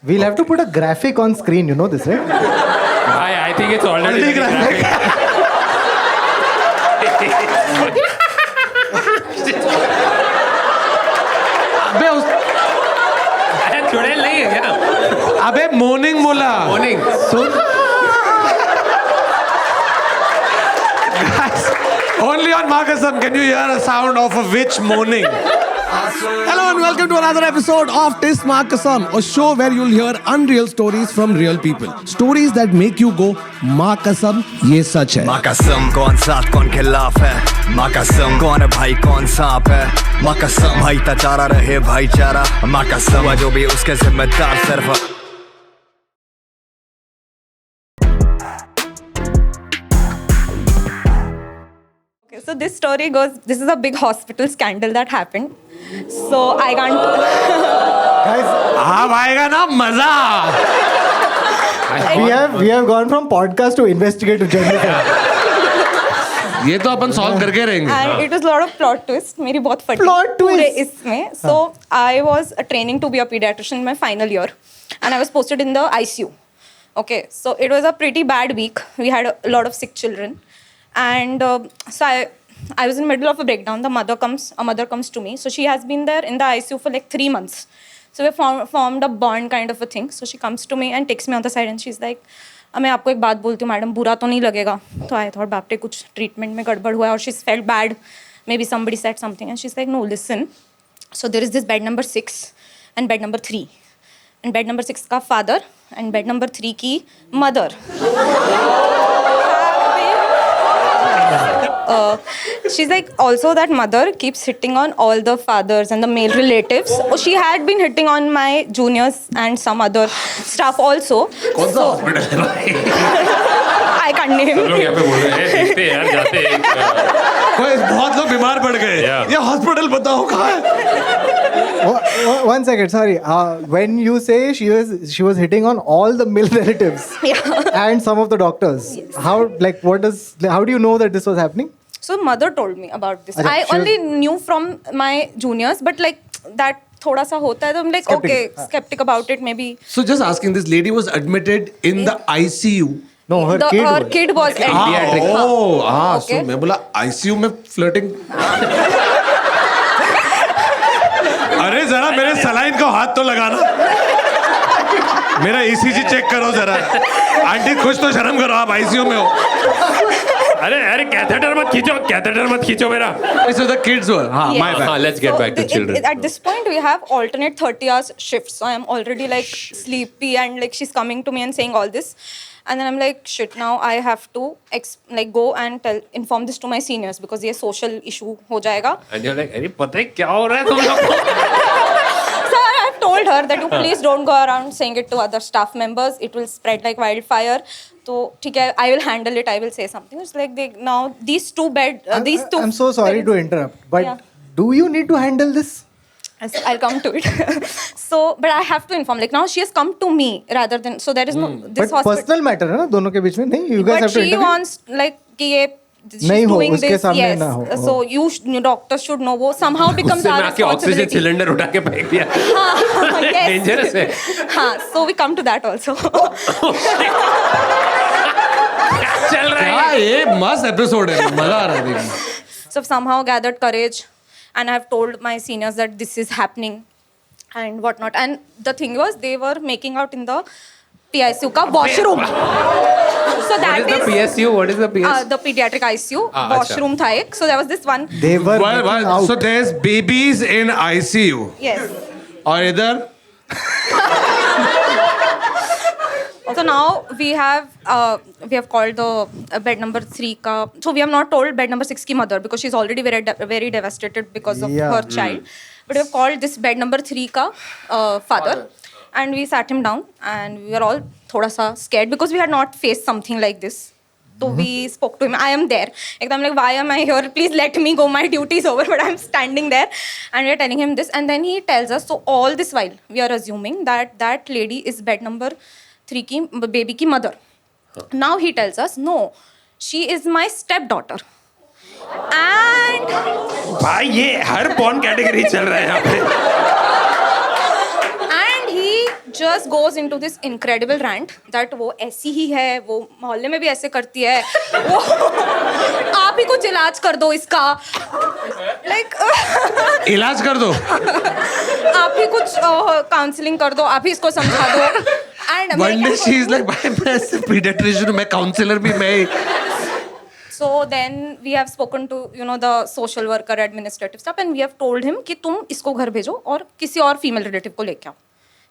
We'll have to put a graphic on screen, you know this, right? I think it's already graphic. चुड़ैल नहीं है क्या? अबे morning बोला. Morning. Only on Marcusum can you hear a sound of a witch moaning. Hello and welcome to another episode of Tis Marcusum, a show where you'll hear unreal stories from real people. Stories that make you go, Marcusum, ye sach hai. माँ कसम कौन साथ कौन खिलाफ है माँ कसम कौन है भाई कौन सांप है माँ कसम भाई तचारा रहे भाईचारा माँ कसम जो भी उसके जिम्मेदार सिर्फ Okay, so this story goes, this is a big hospital scandal that happened. So I can't... Guys, अब आएगा ना मजा. we have gone from podcast to investigative journalism. ये तो अपन सॉल्व करके रहेंगे. And it was a lot of plot twist. मेरी बहुत फटी Plot पूरे twist? इसमें. So I was training to be a pediatrician in my final year. And I was posted in the ICU. Okay, so it was a pretty bad week. We had a lot of sick children. And so I was in the middle of a breakdown. A mother comes to me. So she has been there in the ICU for like 3 months. So we formed a bond kind of a thing. So she comes to me and takes me on the side and she's like, मैं आपको एक बात बोलती हूँ madam बुरा तो नहीं लगेगा. तो आई थॉट बाप रे कुछ ट्रीटमेंट में गड़बड़ हुआ है और she's felt bad. Maybe somebody said something and she's like, no, listen. So there is this bed number 6 and bed number 3. And bed number 6 का father and bed number 3 की mother. She's like, also that mother keeps hitting on all the fathers and the male relatives. She had been hitting on my juniors and some other staff also. कौन सा hospital है भाई? I can't name. सब लोग यहाँ पे बोल रहे हैं देखते हैं यार जाते हैं. कोई बहुत लोग बीमार पड़ गए. Yeah. ये हॉस्पिटल बताओ कहाँ है? One second, sorry. When you say she was hitting on all the male relatives and some of the doctors, how do you know that this was happening? So mother told me about this. अच्छा, I she was- only knew from my juniors, but like that थोड़ा सा होता है तो I'm like okay, skeptic about it maybe. So just asking, this lady was admitted in the ICU. No, her kid was. was admitted. So Okay. मैं बोला ICU में flirting. अरे जरा मेरे सलाइन को हाथ तो लगाना. मेरा ECG चेक करो जरा. आंटी कुछ तो शर्म करो आप ICU में हो. अरे कैथेटर मत खींचो मेरा. So the kids were. हाँ, Yes. my bad. हाँ, let's get back to children. At this point, we have alternate 30 hours shifts. So I'm already like sleepy and like she's coming to me and saying all this. And then I'm like, shit, now I have to go and inform this to my seniors because ये social issue हो जाएगा. And you're like, अरे पता है क्या हो रहा है तुम लोग को? So I've told her that you please don't go around saying it to other staff members. It will spread like wildfire. So ठीक है, I will handle it. I will say something. It's like these two. I'm so sorry to interrupt, but Yeah. do you need to handle this? I'll come to it. So, but I have to inform. Like now, she has come to me rather than. So there is no this But hospital. personal matter है ना दोनों के बीच में नहीं. You guys But have to she intervene. wants like कि ये. She's नहीं हो, doing उसके this, सामने yes. ना हो. So you doctors should know. वो somehow becomes उससे our मैं आके ऑक्सीजन responsibility. सिलेंडर उठा के फेंक दिया. हाँ, yes. Dangerous है. हाँ, so we come to that also. क्या चल रहा हाँ, है? ये मस्त एपिसोड है. मजा आ रहा है देखने. So I've somehow gathered courage, and I've told my seniors that this is happening, and whatnot. And the thing was, they were making out in the PICU का washroom. So that What is the PSU? What is the PSU? the pediatric ICU अच्छा. washroom था एक. So there was this one. They were Well, making out. so there's babies in ICU. Yes. और इधर So now we have called the bed number 3 ka. So we have not told bed number 6 ki mother because she's already very devastated because of Yeah. her child. But we have called this bed number 3 ka father, and we sat him down, and we were all thoda sa scared because we had not faced something like this. So we spoke to him. I am there. I'm like, why am I here? Please let me go. My duty is over. But I'm standing there, and we are telling him this, and then he tells us. So all this while, we are assuming that that lady is bed number 3 की baby की mother. Now he tells us, no, she is my stepdaughter. And भाई ये हर porn category चल रहा है यहाँ पे. he just goes into this incredible rant that वो ऐसी ही है, वो मोहल्ले में भी ऐसे करती है, वो आप ही कुछ इलाज कर दो इसका, like इलाज कर दो. आप ही कुछ काउंसलिंग कर दो, आप ही इसको समझा दो. And One day she is like, मैं pediatrician, मैं counselor भी मैं. So then we have spoken to the social worker, administrative stuff, and we have told him कि तुम इसको घर भेजो और किसी और फीमेल रिलेटिव को लेके आओ,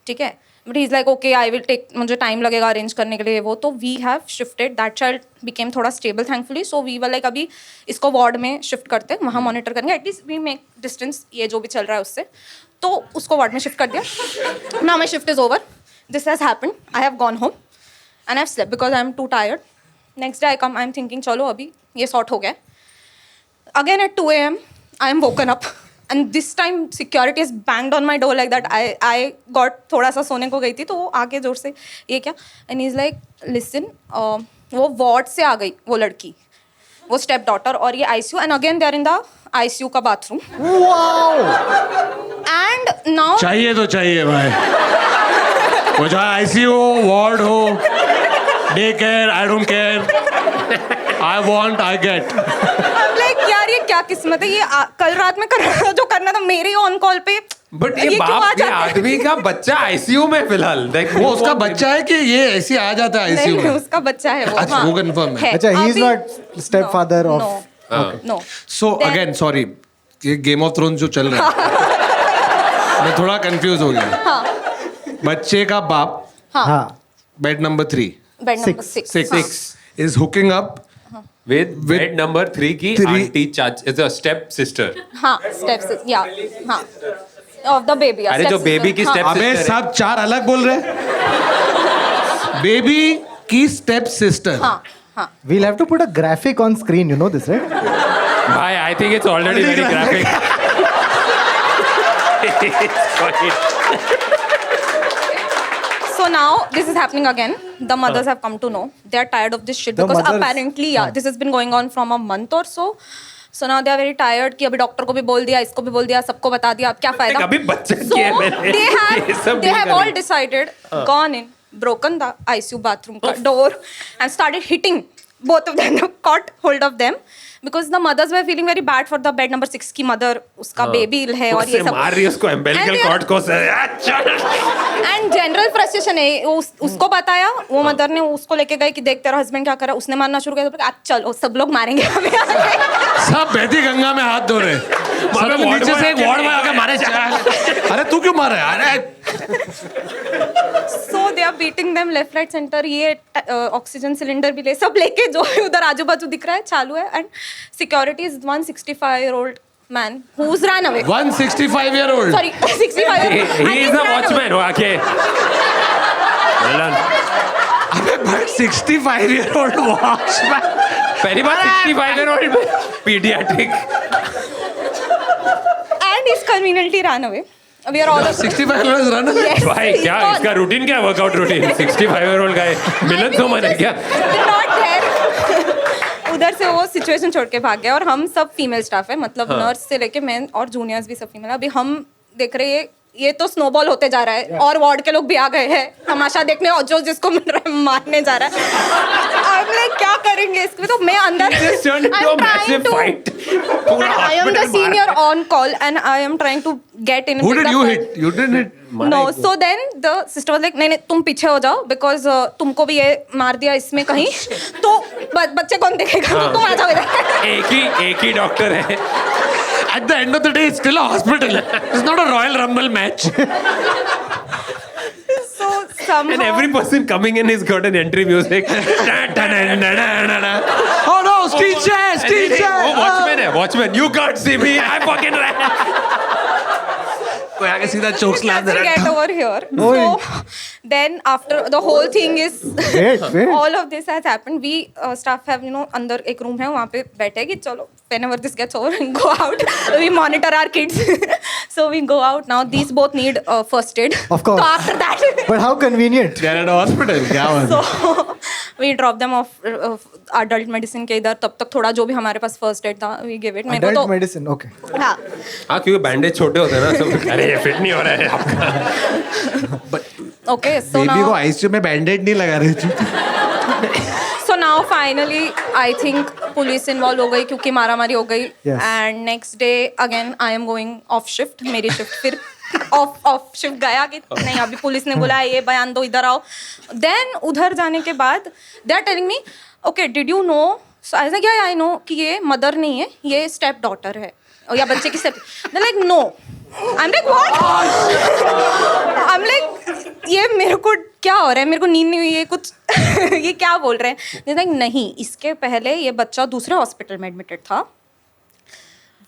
ठीक है. But he is like okay I will take, मुझे टाइम लगेगा अरेंज करने के लिए वो. तो we have shifted, that child became थोड़ा stable thankfully. So we were like अभी इसको वार्ड में शिफ्ट करते हैं, वहाँ मॉनिटर करेंगे, एटलीस्ट वी मेक डिस्टेंस, ये जो भी चल रहा है उससे. तो उसको वार्ड में शिफ्ट कर दिया. Now my shift is over, this has happened, I have gone home and I have slept because I am too tired. Next day I come, I am thinking चलो अभी ये सॉर्ट हो गया. Again at 2 AM I am woken up and this time security is banged on my door like that. I got थोड़ा सा सोने को गई थी तो वो आके जोर से ये क्या, and he's like listen, वो वार्ड से आ गई वो लड़की, वो स्टेप डॉटर, और ये ICU, and again they are in the ICU का बाथरूम. and now चाहिए तो चाहिए भाई. वो चाहे ICU हो, वार्ड हो, day care, I don't care. I want, I get. I'm like यार ये क्या किस्मत है, ये कल रात में करना जो करना था मेरे ऑन कॉल पे. बट ये क्यों आ बाप, ये जाता है? आदमी का बच्चा आईसीयू में फिलहाल. वो उसका बच्चा है कि ये ऐसे आ जाता है नहीं, ICU में. उसका बच्चा है वो. अच्छा, हाँ, वो confirm है. अच्छा, he is अभी- not stepfather no, of- no, no. So Then- again sorry, ये गेम ऑफ थ्रोन्स जो चल रहा है मैं थोड़ा कंफ्यूज हो गया. बच्चे का बाप हाँ. Bed number 3 bed number 6 is hooking up with bed number 3 की Three- आंटी चाच इज अ स्टेप सिस्टर. हाँ स्टेप्स या हाँ ऑफ द बेबी. अरे जो बेबी की step- अबे sister है. सब 4 अलग बोल रहे. बेबी की स्टेप सिस्टर. हाँ हाँ We'll have to put a graphic on screen, you know this, right? भाई I think it's already very graphic. So now this is happening again. The mothers have come to know. They are tired of this shit The because mothers- apparently this has been going on from a month or so. So now they are very tired कि अभी doctor को भी बोल दिया, इसको भी बोल दिया, सबको बता दिया, अब क्या फायदा. कभी बच्चे So किए मैंने. they ये सब have they नहीं have करें. all decided, gone in, broken the ICU bathroom का door and started hitting both of them. Caught hold of them because the mothers were feeling very bad for the bed number 6 की mother. उसका baby है और ये उससे सब. मार रही है उसको And umbilical they are- cord को से. अच्छा. एंड जनरल फ्रस्ट्रेशन है. उसको बताया, वो मदर ने उसको लेके गए कि देख तेरा हस्बैंड क्या कर रहा है. उसने मारना शुरू किया तो आज चलो सब लोग मारेंगे हमें. सब बहती गंगा में हाथ धो रहे. मारो, सब नीचे वार्ड से एक में वार्ड में आके मारे. अरे तू क्यों मार रहा है? अरे so they are beating them left right centre. ये ऑक्सीजन सिलेंडर भी ले सब लेके जो उधर आजू बाजू दिख रहा है चालू है. And security is 165-year-old man who's ran away. 165-year-old. Sorry, 65. He is a watchman. Okay. Well done. अबे भाई 65-year-old वॉचमैन. पहली बार 65-year-old pediatric. And he's conveniently ran away. We are all 65-year-old run. Yes, भाई he's क्या gone. इसका routine क्या, workout routine? 65-year-old का है. मिलन तो मन है क्या? They're not there. उधर से वो सिचुएशन छोड़ के भाग गया और हम सब फीमेल स्टाफ है, मतलब नर्स से लेके मेन और जूनियर्स भी सब फीमेल. अभी हम देख रहे हैं ये तो स्नोबॉल होते जा रहा है और वार्ड के लोग भी आ गए हैं तमाशा देखने और जो जिसको मिल रहा है मारने जा रहा है. अब लाइक क्या करेंगे इसके. तो मैं अंदर This turned into a massive fight. पूरा I am the hospital senior on call and I am trying to get in. Who with did the you fight. hit? You didn't hit. No, so then the sister was like, नहीं तुम पीछे हो जाओ because तुमको भी ये मार दिया इसमें कहीं तो बच्चे कौन देखेगा. तो तुम आ जाओ इधर. एक ही डॉक्टर है. At the end of the day, it's still a hospital. It's not a Royal Rumble match. So somehow And every person coming in has got an entry music. Oh no, Steve Chess, Steve वो Chess. Watchman है, watchman. You can't see me. I fucking ran. कोई आके सीधा chokes La they to रहा get है. over here. Oi. So then after the whole thing is Wait. all of this has happened. We staff have अंदर एक room है वहाँ पे बैठे कि चलो whenever this gets over go out. We monitor our kids. So we go out now. These both need first aid. Of course. So after that. But how convenient. They're at a hospital. क्या बात है? So we drop them off adult medicine के इधर. तब तक थोड़ा जो भी हमारे पास first aid था we give it. मेरे को Adult तो medicine, okay. हाँ हाँ क्योंकि बैंडेज छोटे होते हैं ना सब. अरे ये फिट नहीं हो रहा है आपका. But Okay, so बेबी को now, आईसीयू में बैंडेड नहीं लगा रही थी. so now finally, I think police involved हो गई क्योंकि मारामारी हो गई. Yes. And next day again I am going off shift. मेरी shift फिर off shift गया कि नहीं अभी पुलिस ने बोला ये बयान दो इधर आओ. Then उधर जाने के बाद they are telling me, okay, did you know? So I was like, yeah, I know कि ये mother नहीं है, ये step daughter है. या बच्चे की step. They're like, no. I'm like, what? I'm like, ये मेरे को क्या हो रहा है, मेरे को नींद नहीं हुई है कुछ. ये क्या बोल रहे हैं. They're like, नहीं, इसके पहले ये बच्चा दूसरे हॉस्पिटल में एडमिटेड था.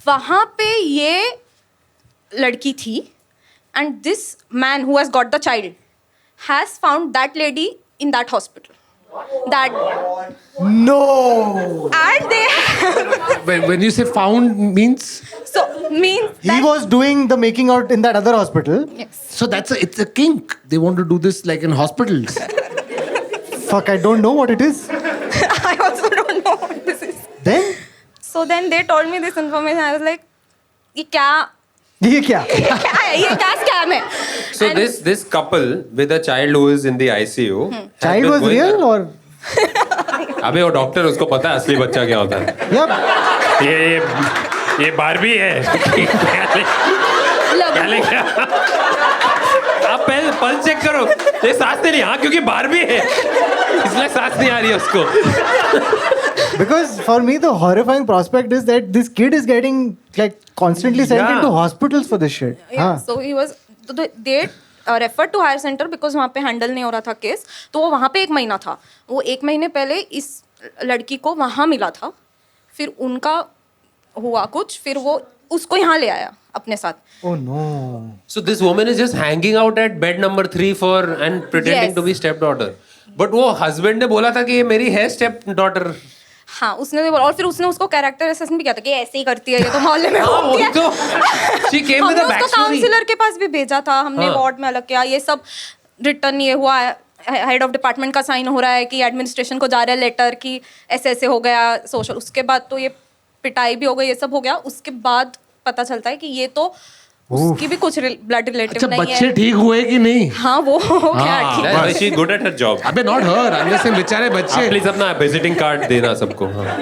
वहाँ पे ये लड़की थी. And this man who has got the child has found that lady in that hospital. That No. and they When you say found means, so means He that, was doing the making out in that other hospital. yes. so it's a kink. They want to do this like in hospitals. Fuck, I don't know what it is. I also don't know what this is. Then? So then they told me this information. I was like, ये क्या ये क्या? ये क्या scam है? So And- this couple with a child who is in the ICU. has Child been was going- real or? अबे वो doctor उसको पता है असली बच्चा क्या होता है. Yep. ये बारबी है. क्या ले क्या? आप पहले पल्स चेक करो. ये सांस नहीं हाँ क्योंकि बारबी है इसलिए सांस नहीं आ रही है उसको. Because for me, the horrifying prospect is that this kid is getting like constantly sent Yeah. into hospitals for this shit. Yeah, हाँ. so he was they referred to higher center because वहाँ पे handle नहीं हो रहा था case. तो वो वहाँ पे 1 महीना था. वो 1 महीने पहले इस लड़की को वहाँ मिला था. फिर उनका हुआ कुछ. फिर वो उसको यहाँ ले आया अपने साथ. Oh no. So this woman is just hanging out at bed number 3 for and pretending Yes. to be stepdaughter. But वो husband ने बोला था कि ये मेरी है stepdaughter. हाँ उसने भी बोला और फिर उसने उसको कैरेक्टर असेसमेंट भी किया था कि ऐसे ही करती है ये तो मोहल्ले में हाँ होती वही है. तो. She came with हमने a उसको backstory. काउंसलर के पास भी भेजा था. हमने हाँ. वार्ड में अलग किया. ये सब रिटर्न ये हुआ हेड ऑफ डिपार्टमेंट का साइन हो रहा है कि एडमिनिस्ट्रेशन को जा रहा है लेटर कि ऐसे ऐसे हो गया सोशल. उसके बाद तो ये पिटाई भी हो गई. ये सब हो गया. उसके बाद पता चलता है कि ये तो उसकी भी कुछ ब्लड रिलेटिव अच्छा नहीं बच्चे है. ठीक हुए कि नहीं? हाँ वो हो गया हाँ. ठीक. That's why she's good at her job. अबे not her. I'm just saying बेचारे आप बच्चे. प्लीज अपना विजिटिंग कार्ड देना सबको. हाँ.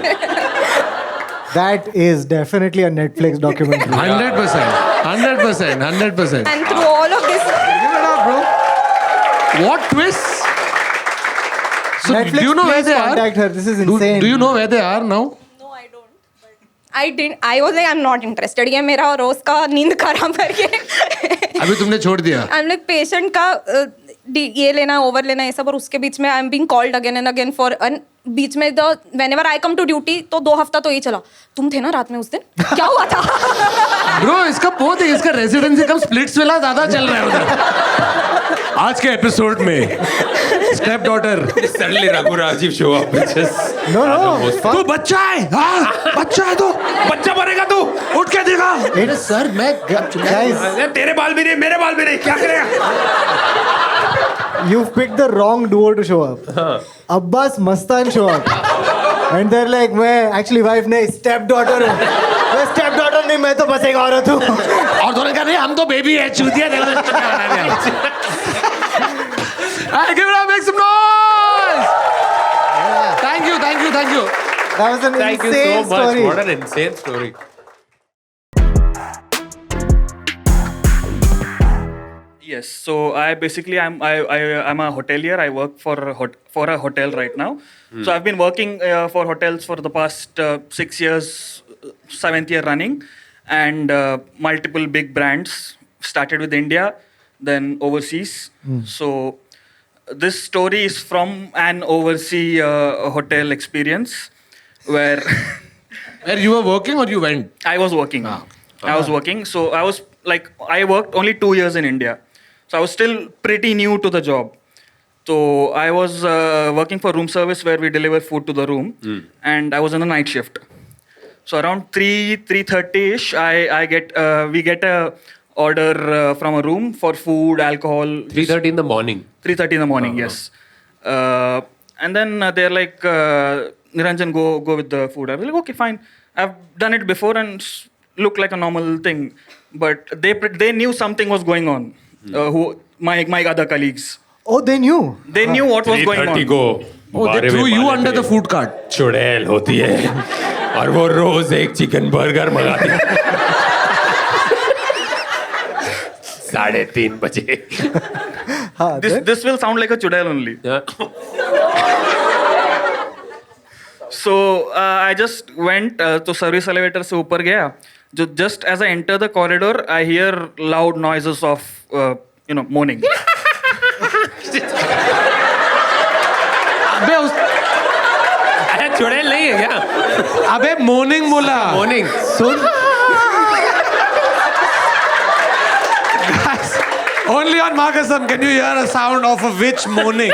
That is definitely a Netflix documentary. 100%. 100%. 100%. And through all of this, Give it up, bro. What twists? So Netflix, do you know where please they are? contact her. This is Do, insane. do you know where they are now? no, I don't. I didn't. I was like, I'm not interested. ये मेरा रोज का नींद खराब करके. अभी तुमने छोड़ दिया. I'm like patient का ये लेना ओवर लेना ये सब और उसके बीच में I am being called again and again for बीच में the whenever I come to duty तो 2 हफ्ता तो यही चला. तुम थे ना रात में उस दिन क्या हुआ था? Bro, इसका बहुत है. इसका रेजिडेंसी कम स्प्लिट्स वाला ज्यादा चल रहा है उधर. आज के एपिसोड में step daughter. Suddenly Raghu Rajiv show up. It's just No, no. तू बच्चा है. हाँ बच्चा है तू. बच्चा बनेगा तू. उठ के देखा. It's- सर मैं Guys, अरे तेरे बाल भी नहीं मेरे बाल भी नहीं क्या करेगा? you've picked the wrong duo to show up. Abbas Mastan show up. And they're like, मैं actually wife नहीं step daughter हूँ. मैं step daughter नहीं मैं तो बस एक औरत हूँ. और दोनों का नहीं हम तो बेबी है चूतिया देखो तो चुका बना दिया. Hey, give it up, make some noise. Thank you, thank you, thank you. That was an Thank you insane so much. story. What an insane story. Yes, so I basically I'm a hotelier. I work for a hotel right now. So I've been working for hotels for the past 6 years, 7th year running, and multiple big brands. Started with India, then overseas. So this story is from an overseas hotel experience where Where you were working or you went? I was working. I was working. So I worked only 2 years in India. So I was still pretty new to the job. So I was working for room service where we deliver food to the room, and I was on the night shift. So around 3:30ish, we get a order from a room for food, alcohol. 3:30 in the morning. 3:30 in the morning, yes. And then they're like, Niranjan, go with the food. I was like, okay, fine. I've done it before and looked like a normal thing. But they knew something was going on. My other colleagues Oh, they knew. They knew what was going 3:30 on. को Oh, they बारहवें threw you Male under पे the food cart. चुड़ैल होती है और वो रोज एक chicken burger मंगाती है 3:30 बजे हाँ, then? This will sound like a chudail only. So I just went to service elevator से ऊपर गया. Just as I enter the corridor, I hear loud noises of moaning. अबे उस अरे चुड़ैल नहीं है क्या अबे मोर्निंग बोला. Morning soon. Only on Markasam can you hear a sound of a witch moaning.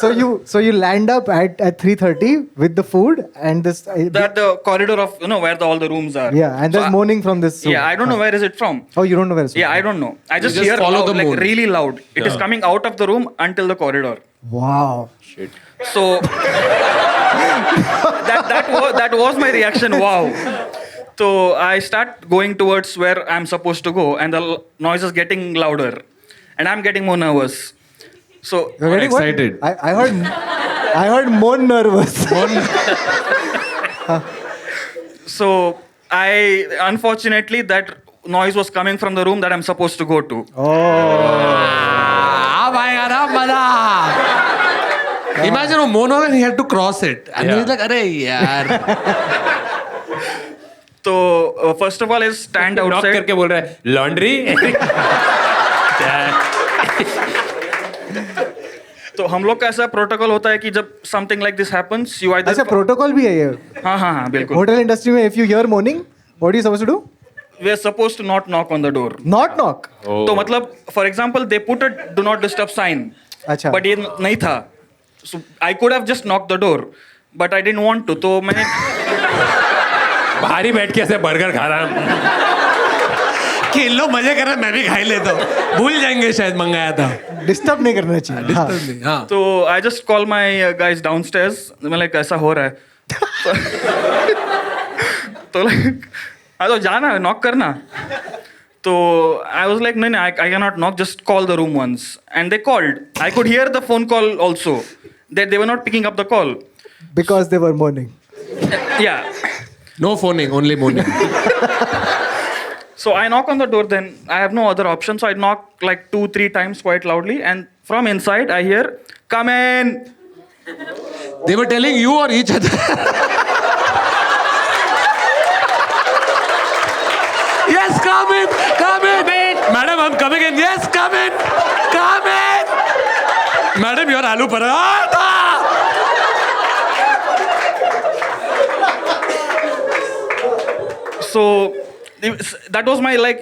So you land up at 3:30 with the food and this. That the corridor of where all the rooms are. Yeah, and there's So, moaning from this. Yeah, I don't know where is it from. Oh, you don't know where it's from? Yeah, I don't know. I just just hear follow loud, the like moan. really loud. It is coming out of the room until the corridor. Wow. So that was my reaction. Wow. So I start going towards where I'm supposed to go, and the noise is getting louder, and I'm getting more nervous. So You're getting what? excited. I heard more nervous. so unfortunately that noise was coming from the room that I'm supposed to go to. अब आएगा ना मजा. Imagine वो मोन हो गया, he had to cross it. And Yeah. he's like, अरे यार. So first of all, is stand knock outside. करके बोल रहा है लॉन्ड्री तो हम लोग का ऐसा प्रोटोकॉल होता है कि जब something like this happens you अच्छा आइदर प्रोटोकॉल भी है ये. हाँ बिल्कुल. होटल इंडस्ट्री में if you hear moaning, what are you supposed to do? We are supposed to not knock on the door. Not knock. तो मतलब for example they put a do not disturb sign. अच्छा. But ये नहीं था. So I could have just knock the door but I didn't want to. तो मैंने बाहर ही बैठ के ऐसे बर्गर खा रहा हूँ खेल लो मजे कर रहे, मैं भी खाई लेता हूँ. भूल जाएंगे शायद मंगाया था. Disturb नहीं करना चाहिए. हाँ. हाँ. तो I just call my guys downstairs. मैं लाइक ऐसा हो रहा है. तो लाइक तो जाना नॉक करना. तो आई वाज लाइक नहीं I can not knock, just call the room once. And they called. I could hear the phone call also. They were not picking up the call. Because they were moaning. या. No phoning, only moaning. So I knock on the door, then I have no other option. So I knock like 2-3 times quite loudly, and from inside I hear, "Come in." They were telling you or each other. Yes, come in, come in. Madam, I'm coming in. Yes, come in, come in. Madam, your aloo paratha. So that was my like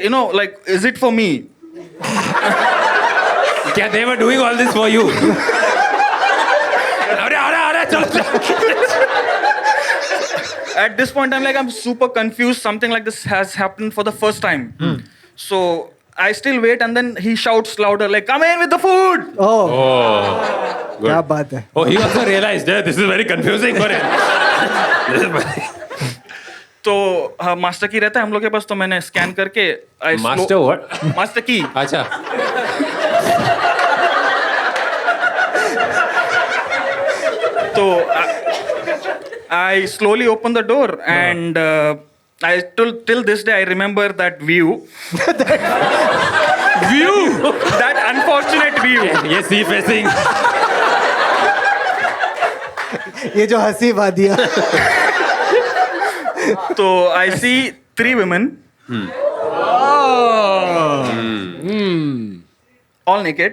is it for me? क्या they were doing all this for you अरे चलो At this point I'm super confused. Something like this has happened for the first time. So I still wait, and then he shouts louder like, "Come in with the food." क्या बात है. oh he also realized yeah, this is very confusing for him This is very- तो हाँ master की रहता है हम लोग के पास. तो मैंने स्कैन करके मास्टर what मास्टर की. अच्छा So I slowly opened the door, and I till this day I remember that view. That unfortunate view. ये सी फेसिंग ये जो हंसी वादियाँ. So I see 3 women. All naked,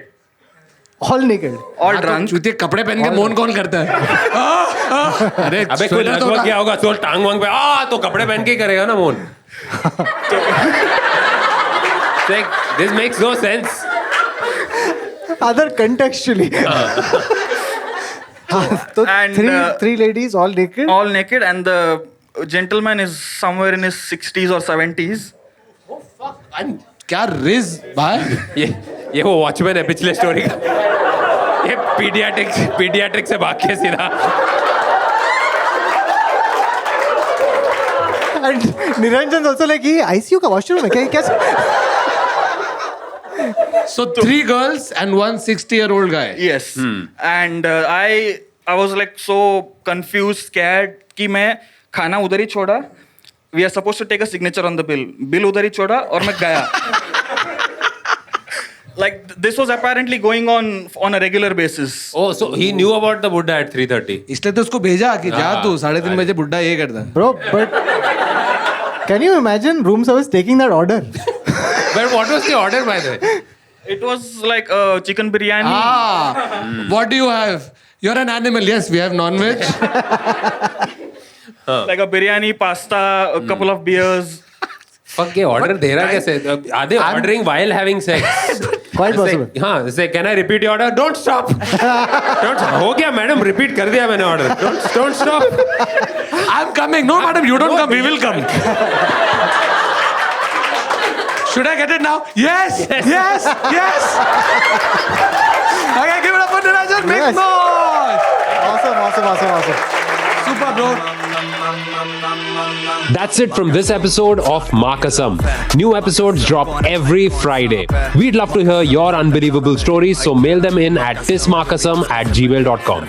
All naked. all drunk. चूतिए कपड़े पहन के मोन कौन करता है? अरे अबे कोई स्वेटर तो लगभग क्या होगा सोल टांग वांग पे तो कपड़े पहन के ही करेगा ना मोन this makes no sense Other contextually. तो And, three ladies all naked. All naked, and the gentleman is somewhere in his 60s or 70s. क्या रिज भाई. ये वो वॉचमैन है पिछले स्टोरी का ये पीडियाट्रिक से भाग के सीधा And Niranjan's also like, ये ICU का washroom है क्या? So 3 girls and 1 60-year-old guy. Yes. And I was like so confused, scared कि मैं खाना उधर ही छोड़ा. We are supposed to take a signature on the bill. Bill उधर ही छोड़ा और मैं गया. Like this was apparently going on a regular basis. Oh, so he knew about the Buddha at 3:30. इसलिए तो उसको भेजा कि जा तू 3:30 बजे बुड्ढा ये करता है. Bro, but can you imagine room service taking that order? But what was the order, by the way? It was like chicken biryani. What do you have? You're an animal. Yes, we have non-veg. Like a biryani, pasta, a couple of beers. Fuck, ये order दे रहा कैसे? Are they ordering while having sex? Quite possible. हाँ, say, can I repeat your order? Don't stop. Don't stop. हो गया madam, repeat कर दिया मैंने order. Don't stop. I'm coming. No, madam, you don't come. We will come. Should I get it now? Yes. Yes. Yes. Okay, give it up for Niranjan. Big Yes. noise. Awesome. Super, bro. That's it from this episode of Makasam. New episodes drop every Friday. We'd love to hear your unbelievable stories, so mail them in at thismakasam@gmail.com.